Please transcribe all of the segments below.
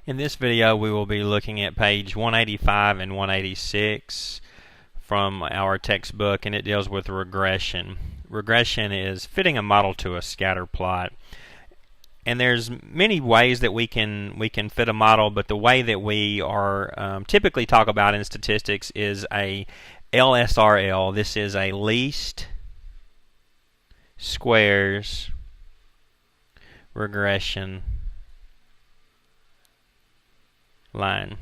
In this video, we will be looking at page 185 and 186 from our textbook, and it deals with regression. Regression is fitting a model to a scatter plot. And there's many ways that we can fit a model, but the way that we are typically talk about in statistics is a LSRL. This is a least squares regression line.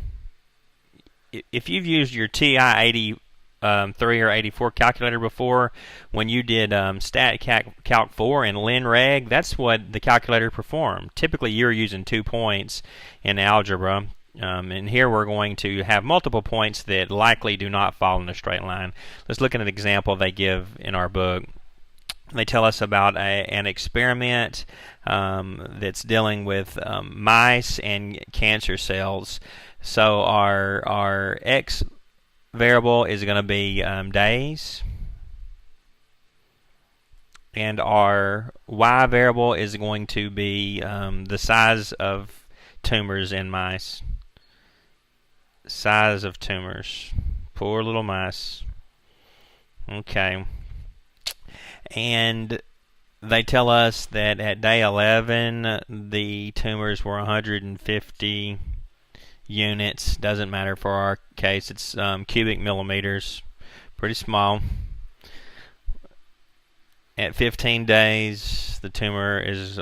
If you've used your TI-83 or 84 calculator before, when you did Stat Calc 4 and LinReg, that's what the calculator performed. Typically you're using 2 points in algebra, and here we're going to have multiple points that likely do not fall in a straight line. Let's look at an example they give in our book. They tell us about an experiment that's dealing with mice and cancer cells. So our X variable is going to be days, and our Y variable is going to be the size of tumors in mice. Size of tumors. Poor little mice. Okay. And they tell us that at day 11 the tumors were 150 units. Doesn't matter for our case, it's cubic millimeters, pretty small. At 15 days the tumor is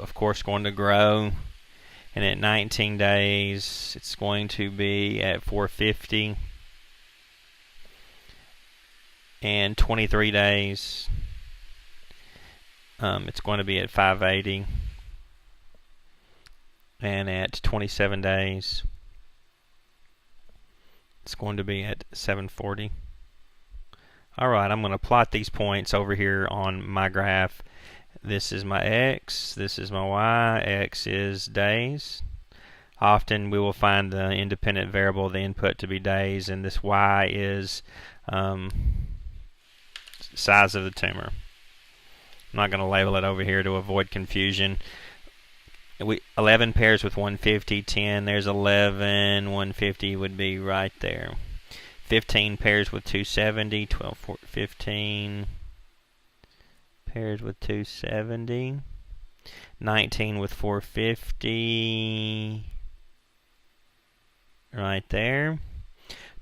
of course going to grow, and at 19 days it's going to be at 450, and 23 days it's going to be at 580, and at 27 days it's going to be at 740. Alright, I'm going to plot these points over here on my graph. This is my X, this is my Y. X is days. Often we will find the independent variable, the input, to be days, and this Y is size of the tumor. I'm not going to label it over here to avoid confusion. 11 pairs with 150, 10, there's 11, 150 would be right there. 15 pairs with 270, 12, 14, 15 pairs with 270, 19 with 450, right there.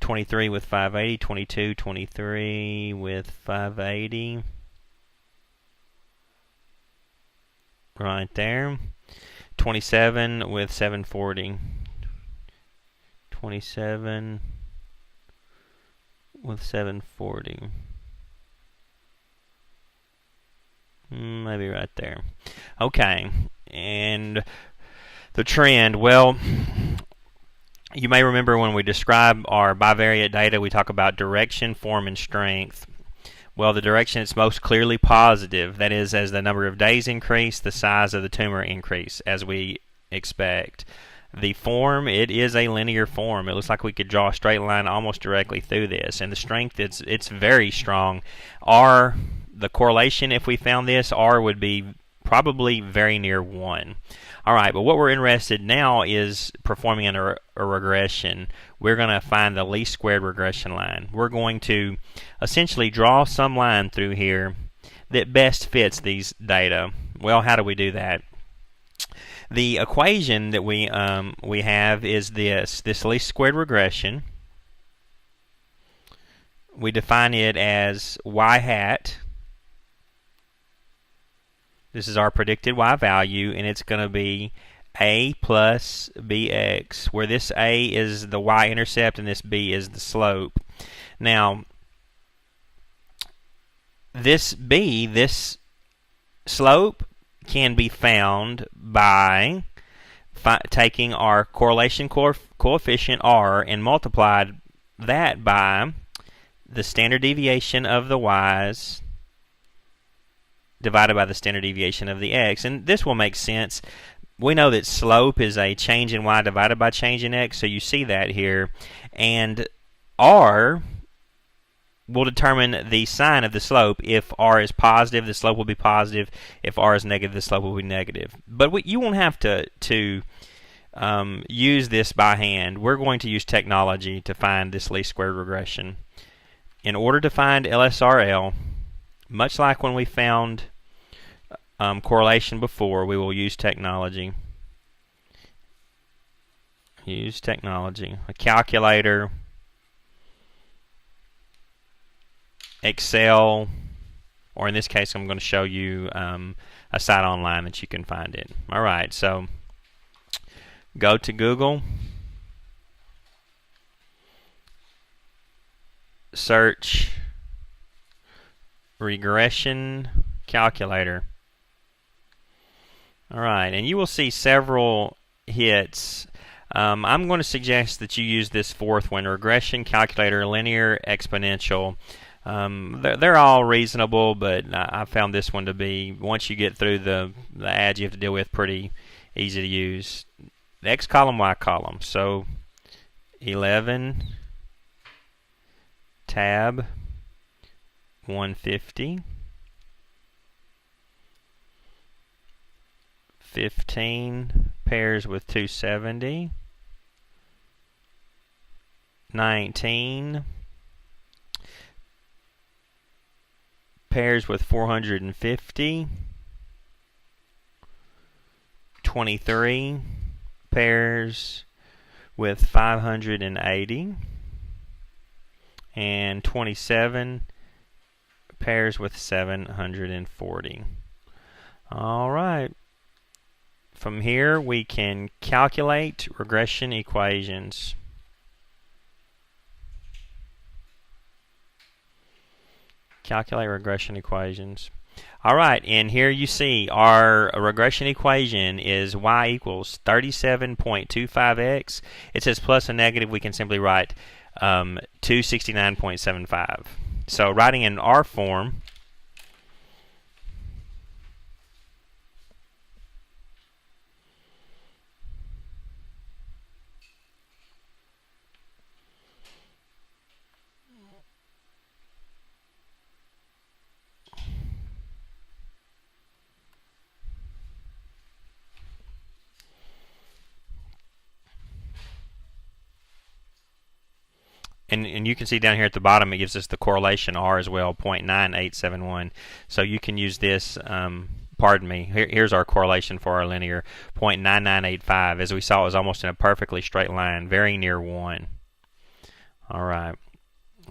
23 with 580, 22, 23 with 580, right there. 27 with 740, 27 with 740, maybe right there. Okay, and the trend, well, you may remember when we describe our bivariate data, we talk about direction, form, and strength. Well, the direction is most clearly positive. That is, as the number of days increase, the size of the tumor increase, as we expect. The form, it is a linear form. It looks like we could draw a straight line almost directly through this. And the strength, it's very strong. R, the correlation, if we found this, R would be probably very near 1. Alright, but what we're interested now is performing a regression. We're going to find the least squared regression line. We're going to essentially draw some line through here that best fits these data. Well, how do we do that? The equation that we have is this least squared regression. We define it as y hat. This is our predicted y value, and it's going to be a plus bx, where this a is the y-intercept and this b is the slope. Now, this b, this slope, can be found by taking our correlation coefficient r and multiplied that by the standard deviation of the y's divided by the standard deviation of the x. And this will make sense. We know that slope is a change in y divided by change in x, so you see that here. And r will determine the sign of the slope. If r is positive, the slope will be positive. If r is negative, the slope will be negative. But you won't have to use this by hand. We're going to use technology to find this least squared regression. In order to find LSRL, much like when we found correlation before, we will use technology. Use technology. A calculator, Excel, or in this case I'm going to show you a site online that you can find it. Alright, so go to Google, search regression calculator. Alright, and you will see several hits. I'm going to suggest that you use this fourth one, regression calculator, linear exponential. They're all reasonable, but I found this one to be, once you get through the ads you have to deal with, pretty easy to use. X column, Y column. So 11 tab 150, 15 pairs with 270, 19 pairs with 450, 23 pairs with 580, and 27 pairs with 740. Alright, from here we can calculate regression equations. Calculate regression equations. Alright, and here you see our regression equation is y equals 37.25x. It says plus a negative, we can simply write 269.75. So writing in our form, and you can see down here at the bottom it gives us the correlation R as well, 0.9871. So you can use this, pardon me, here's our correlation for our linear, 0.9985. As we saw, it was almost in a perfectly straight line, very near 1. Alright,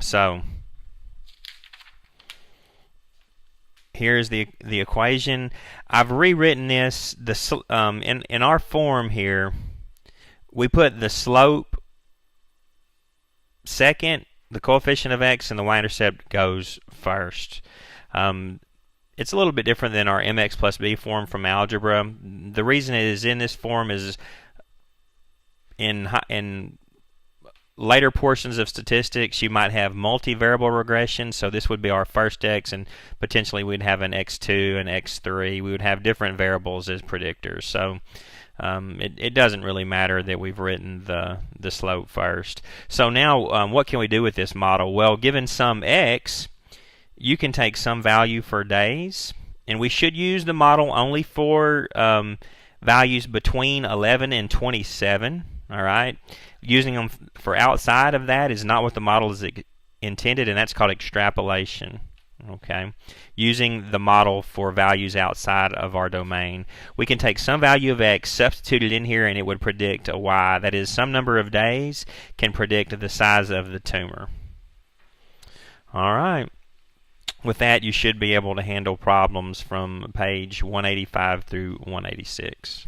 so here's the equation. I've rewritten this. In our form here, we put the slope second, the coefficient of x, and the y-intercept goes first. It's a little bit different than our mx plus b form from algebra. The reason it is in this form is in later portions of statistics you might have multivariable regression, so this would be our first x, and potentially we'd have an x2 and x3. We would have different variables as predictors. So it doesn't really matter that we've written the slope first. So now what can we do with this model? Well, given some x, you can take some value for days, and we should use the model only for values between 11 and 27. Alright, using them for outside of that is not what the model is intended, and that's called extrapolation. Okay, using the model for values outside of our domain. We can take some value of x, substitute it in here, and it would predict a y. That is, some number of days can predict the size of the tumor. Alright, with that you should be able to handle problems from page 185 through 186.